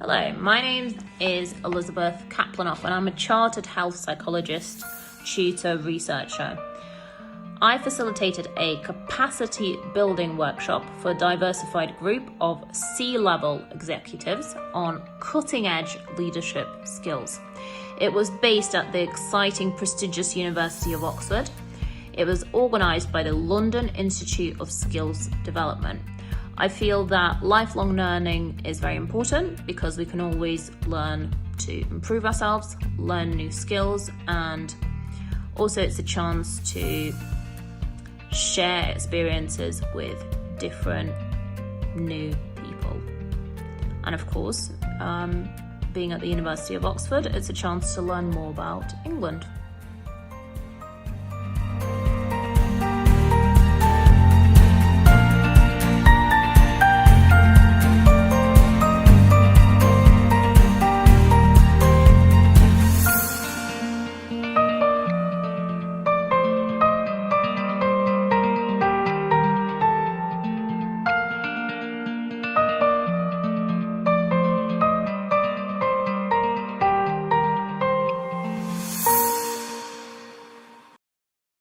Hello, my name is Elizabeth Kaplunov and I'm a chartered health psychologist, tutor, researcher. I facilitated a capacity building workshop for a diversified group of C-level executives on cutting-edge leadership skills. It was based at the exciting, prestigious University of Oxford. It was organised by the London Institute of Skills Development. I feel that lifelong learning is very important because we can always learn to improve ourselves, learn new skills, and also it's a chance to share experiences with different new people. And of course, being at the University of Oxford, it's a chance to learn more about England.